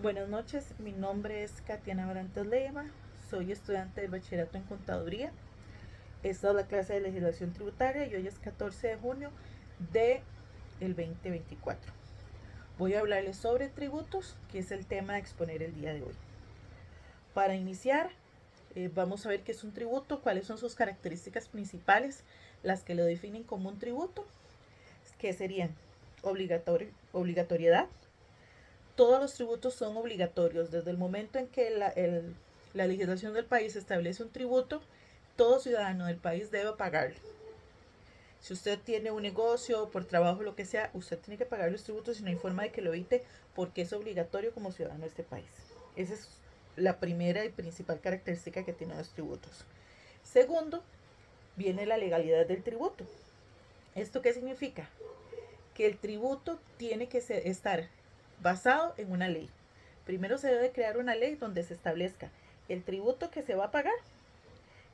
Buenas noches, mi nombre es Katiana Barantes Leiva, soy estudiante de bachillerato en contaduría. Esta es la clase de legislación tributaria y hoy es 14 de junio de el 2024. Voy a hablarles sobre tributos, que es el tema a exponer el día de hoy. Para iniciar, vamos a ver qué es un tributo, cuáles son sus características principales, las que lo definen como un tributo, que serían obligatoriedad. Todos los tributos son obligatorios. Desde el momento en que la legislación del país establece un tributo, todo ciudadano del país debe pagarlo. Si usted tiene un negocio, por trabajo, lo que sea, usted tiene que pagar los tributos y no hay forma de que lo evite porque es obligatorio como ciudadano de este país. Esa es la primera y principal característica que tienen los tributos. Segundo, viene la legalidad del tributo. ¿Esto qué significa? Que el tributo tiene que estar basado en una ley. Primero se debe crear una ley donde se establezca el tributo que se va a pagar.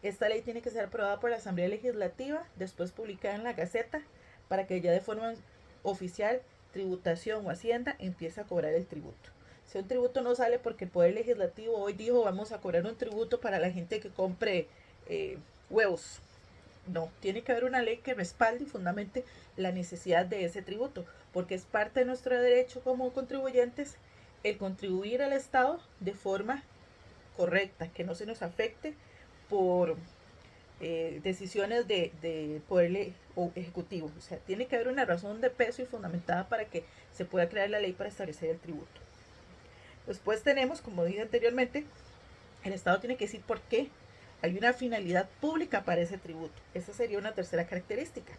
Esta ley tiene que ser aprobada por la Asamblea Legislativa, después publicada en la Gaceta, para que ya de forma oficial Tributación o Hacienda empiece a cobrar el tributo. Si un tributo no sale porque el Poder Legislativo hoy dijo vamos a cobrar un tributo para la gente que compre huevos, no, tiene que haber una ley que respalde y fundamente la necesidad de ese tributo, porque es parte de nuestro derecho como contribuyentes el contribuir al Estado de forma correcta, que no se nos afecte por decisiones de poder ejecutivo. O sea, tiene que haber una razón de peso y fundamentada para que se pueda crear la ley para establecer el tributo. Después tenemos, como dije anteriormente, el Estado tiene que decir por qué. Hay una finalidad pública para ese tributo. Esa sería una tercera característica.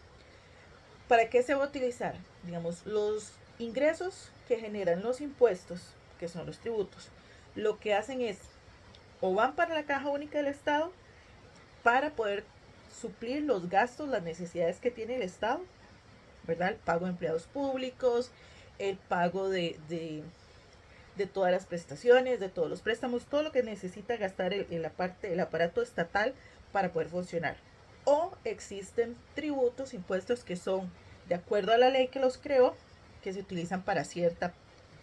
¿Para qué se va a utilizar? Digamos, los ingresos que generan los impuestos, que son los tributos, lo que hacen es o van para la caja única del Estado para poder suplir los gastos, las necesidades que tiene el Estado, ¿verdad? El pago de empleados públicos, el pago de todas las prestaciones, de todos los préstamos, todo lo que necesita gastar el aparato estatal para poder funcionar. O existen tributos, impuestos que son de acuerdo a la ley que los creó, que se utilizan para cierta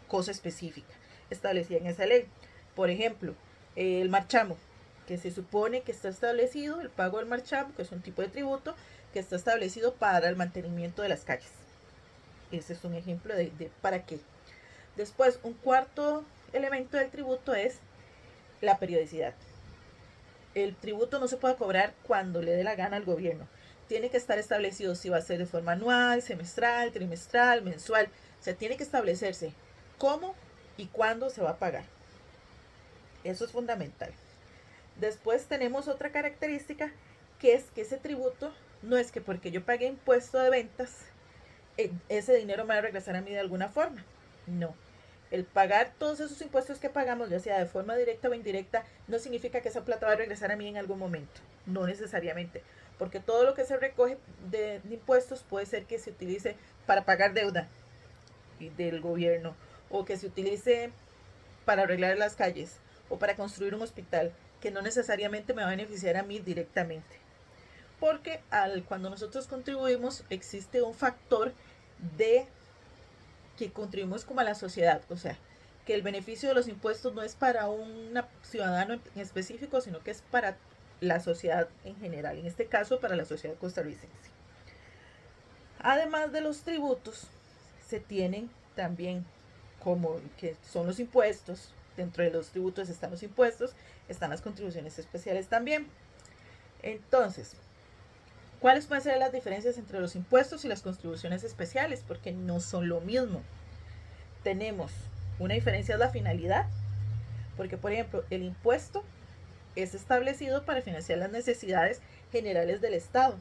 cosa específica establecida en esa ley. Por ejemplo, el marchamo, que se supone que está establecido, el pago del marchamo, que es un tipo de tributo, que está establecido para el mantenimiento de las calles. Ese es un ejemplo de para qué. Después, un cuarto elemento del tributo es la periodicidad. El tributo no se puede cobrar cuando le dé la gana al gobierno. Tiene que estar establecido si va a ser de forma anual, semestral, trimestral, mensual. O sea, tiene que establecerse cómo y cuándo se va a pagar. Eso es fundamental. Después tenemos otra característica que es que ese tributo no es que porque yo pagué impuesto de ventas, ese dinero me va a regresar a mí de alguna forma. No. El pagar todos esos impuestos que pagamos, ya sea de forma directa o indirecta, no significa que esa plata va a regresar a mí en algún momento. No necesariamente. Porque todo lo que se recoge de impuestos puede ser que se utilice para pagar deuda del gobierno o que se utilice para arreglar las calles o para construir un hospital, que no necesariamente me va a beneficiar a mí directamente. Porque cuando nosotros contribuimos existe un factor de que contribuimos como a la sociedad, o sea, que el beneficio de los impuestos no es para un ciudadano en específico, sino que es para la sociedad en general, en este caso para la sociedad costarricense. Además de los tributos, se tienen también como que son los impuestos, dentro de los tributos están los impuestos, están las contribuciones especiales también. Entonces, ¿cuáles pueden ser las diferencias entre los impuestos y las contribuciones especiales? Porque no son lo mismo. Tenemos una diferencia, es la finalidad, porque por ejemplo el impuesto es establecido para financiar las necesidades generales del Estado.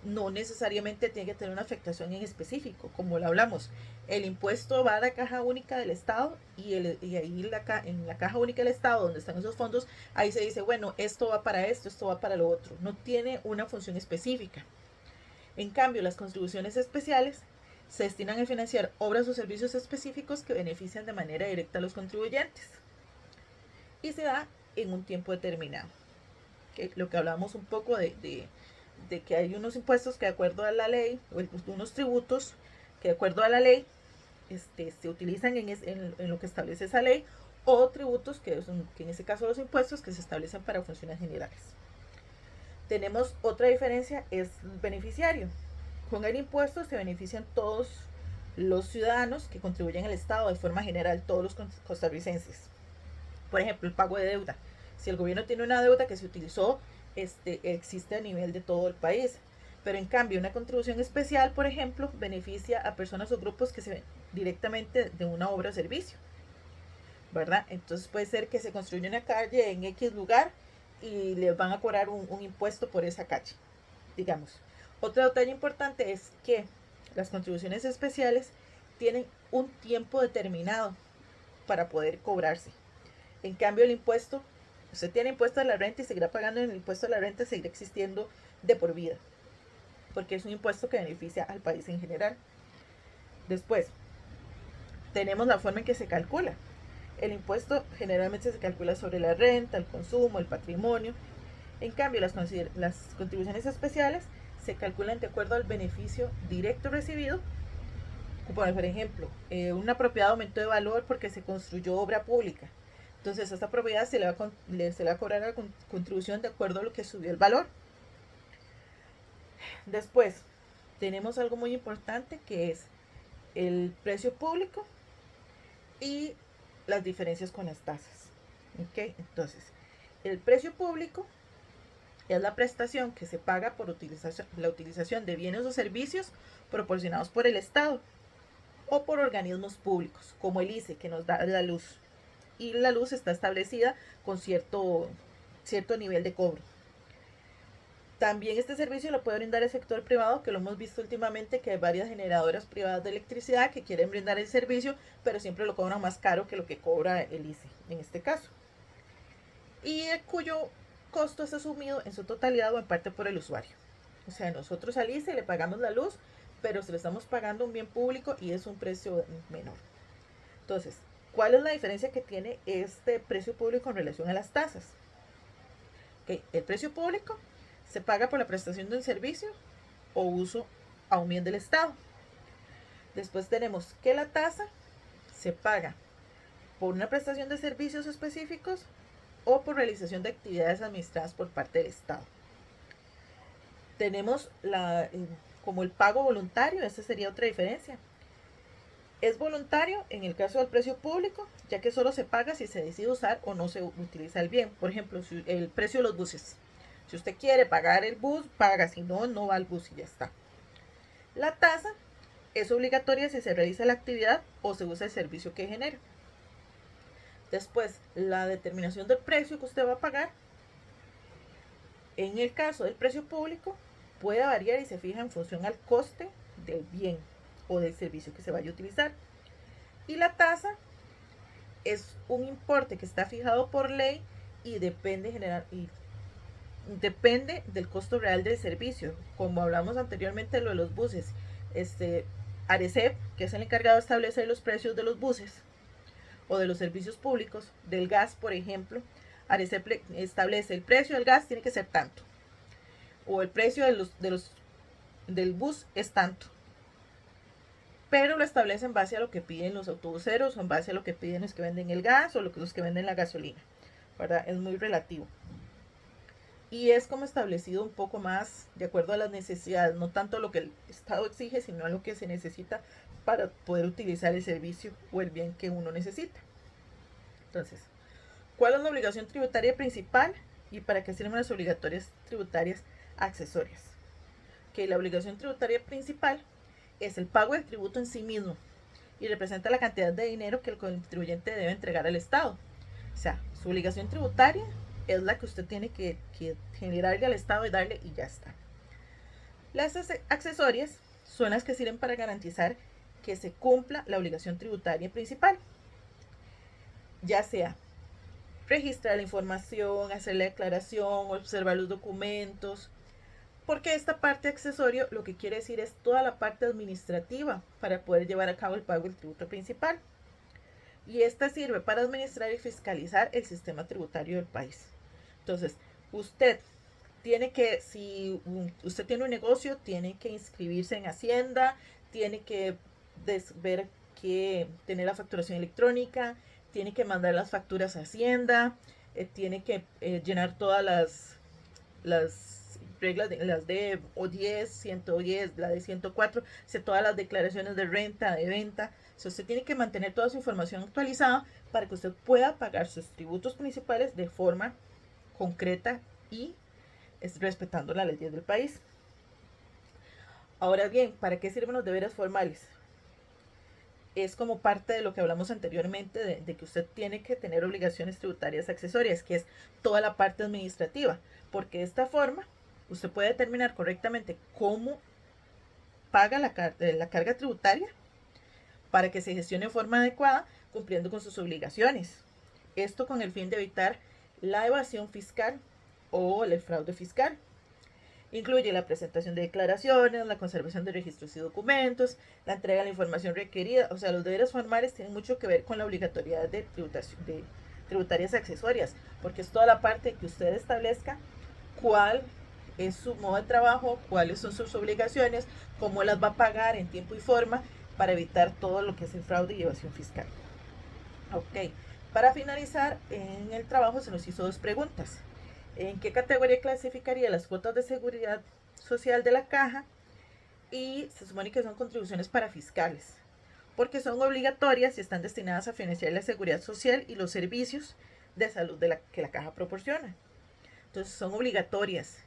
No necesariamente tiene que tener una afectación en específico, como lo hablamos. El impuesto va a la caja única del Estado y ahí en la caja única del Estado, donde están esos fondos, ahí se dice, bueno, esto va para esto va para lo otro. No tiene una función específica. En cambio, las contribuciones especiales se destinan a financiar obras o servicios específicos que benefician de manera directa a los contribuyentes y se da en un tiempo determinado. ¿Okay? Lo que hablamos un poco de que hay unos impuestos que de acuerdo a la ley, o unos tributos que de acuerdo a la ley se utilizan en lo que establece esa ley, o tributos que en ese caso los impuestos que se establecen para funciones generales. Tenemos otra diferencia, es el beneficiario. Con el impuesto se benefician todos los ciudadanos que contribuyen al Estado de forma general, todos los costarricenses. Por ejemplo, el pago de deuda. Si el gobierno tiene una deuda que se utilizó, existe a nivel de todo el país. Pero en cambio, una contribución especial, por ejemplo, beneficia a personas o grupos que se ven directamente de una obra o servicio, ¿verdad? Entonces puede ser que se construya una calle en X lugar y les van a cobrar un impuesto por esa calle, digamos. Otro detalle importante es que las contribuciones especiales tienen un tiempo determinado para poder cobrarse. En cambio, el impuesto, usted tiene impuesto a la renta y seguirá pagando en el impuesto a la renta, seguirá existiendo de por vida, porque es un impuesto que beneficia al país en general. Después, tenemos la forma en que se calcula. El impuesto generalmente se calcula sobre la renta, el consumo, el patrimonio. En cambio, las contribuciones especiales se calculan de acuerdo al beneficio directo recibido. Por ejemplo, una propiedad aumentó de valor porque se construyó obra pública. Entonces, a esta propiedad se le va a cobrar la contribución de acuerdo a lo que subió el valor. Después, tenemos algo muy importante que es el precio público y las diferencias con las tasas. ¿Okay? Entonces, el precio público es la prestación que se paga por la utilización de bienes o servicios proporcionados por el Estado o por organismos públicos, como el ICE, que nos da la luz. Y la luz está establecida con cierto nivel de cobro. También este servicio lo puede brindar el sector privado, que lo hemos visto últimamente, que hay varias generadoras privadas de electricidad que quieren brindar el servicio, pero siempre lo cobran más caro que lo que cobra el ICE en este caso. Y cuyo costo es asumido en su totalidad o en parte por el usuario. O sea, nosotros al ICE le pagamos la luz, pero se lo estamos pagando un bien público y es un precio menor. Entonces, ¿cuál es la diferencia que tiene este precio público en relación a las tasas? Okay, el precio público se paga por la prestación de un servicio o uso a un bien del Estado. Después tenemos que la tasa se paga por una prestación de servicios específicos o por realización de actividades administradas por parte del Estado. Tenemos como el pago voluntario, esa sería otra diferencia. Es voluntario en el caso del precio público, ya que solo se paga si se decide usar o no se utiliza el bien. Por ejemplo, el precio de los buses. Si usted quiere pagar el bus, paga, si no, no va al bus y ya está. La tasa es obligatoria si se realiza la actividad o se usa el servicio que genera. Después, la determinación del precio que usted va a pagar. En el caso del precio público, puede variar y se fija en función al coste del bien o del servicio que se vaya a utilizar. Y la tasa es un importe que está fijado por ley y depende del costo real del servicio. Como hablamos anteriormente de lo de los buses, ARECEP, que es el encargado de establecer los precios de los buses o de los servicios públicos, del gas, por ejemplo, ARECEP establece el precio del gas tiene que ser tanto, o el precio del bus es tanto, pero lo establece en base a lo que piden los autobuseros o en base a lo que piden los que venden el gas o los que venden la gasolina, ¿verdad? Es muy relativo. Y es como establecido un poco más de acuerdo a las necesidades, no tanto lo que el Estado exige, sino a lo que se necesita para poder utilizar el servicio o el bien que uno necesita. Entonces, ¿cuál es la obligación tributaria principal y para qué sirven las obligatorias tributarias accesorias? Que la obligación tributaria principal es el pago del tributo en sí mismo y representa la cantidad de dinero que el contribuyente debe entregar al Estado. O sea, su obligación tributaria es la que usted tiene que generarle al Estado y darle y ya está. Las accesorias son las que sirven para garantizar que se cumpla la obligación tributaria principal, ya sea registrar la información, hacer la declaración, observar los documentos, porque esta parte accesorio lo que quiere decir es toda la parte administrativa para poder llevar a cabo el pago del tributo principal. Y esta sirve para administrar y fiscalizar el sistema tributario del país. Entonces, usted tiene que, si usted tiene un negocio, tiene que inscribirse en Hacienda, tiene que ver que tener la facturación electrónica, tiene que mandar las facturas a Hacienda, tiene que llenar todas las reglas, las de O10, 110, la de 104, hacer todas las declaraciones de renta, de venta. Usted tiene que mantener toda su información actualizada para que usted pueda pagar sus tributos principales de forma concreta y respetando las leyes del país. Ahora bien, ¿para qué sirven los deberes formales? Es como parte de lo que hablamos anteriormente de que usted tiene que tener obligaciones tributarias accesorias, que es toda la parte administrativa, porque de esta forma usted puede determinar correctamente cómo paga la carga tributaria para que se gestione de forma adecuada, cumpliendo con sus obligaciones. Esto con el fin de evitar la evasión fiscal o el fraude fiscal. Incluye la presentación de declaraciones, la conservación de registros y documentos, la entrega de la información requerida. O sea, los deberes formales tienen mucho que ver con la obligatoriedad de tributarias accesorias, porque es toda la parte que usted establezca cuál es su modo de trabajo, cuáles son sus obligaciones, cómo las va a pagar en tiempo y forma para evitar todo lo que es el fraude y evasión fiscal. Ok, para finalizar, en el trabajo se nos hizo dos preguntas. ¿En qué categoría clasificaría las cuotas de seguridad social de la caja? Y se supone que son contribuciones para fiscales, porque son obligatorias y están destinadas a financiar la seguridad social y los servicios de salud que la caja proporciona. Entonces son obligatorias.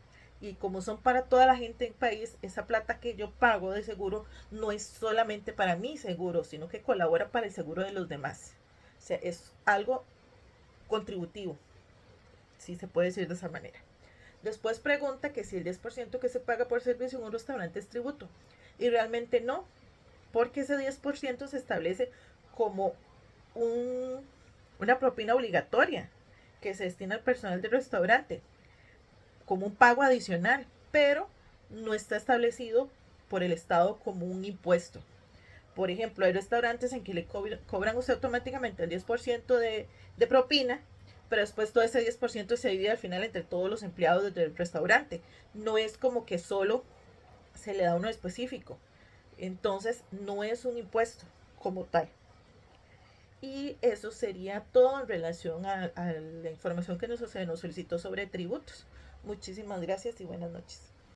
Y como son para toda la gente en el país, esa plata que yo pago de seguro no es solamente para mi seguro, sino que colabora para el seguro de los demás. O sea, es algo contributivo, si se puede decir de esa manera. Después pregunta que si el 10% que se paga por servicio en un restaurante es tributo. Y realmente no, porque ese 10% se establece como una propina obligatoria que se destina al personal del restaurante, como un pago adicional, pero no está establecido por el Estado como un impuesto. Por ejemplo, hay restaurantes en que le cobran usted automáticamente el 10% de propina, pero después todo ese 10% se divide al final entre todos los empleados del restaurante. No es como que solo se le da uno específico. Entonces, no es un impuesto como tal. Y eso sería todo en relación a la información que nos solicitó sobre tributos. Muchísimas gracias y buenas noches.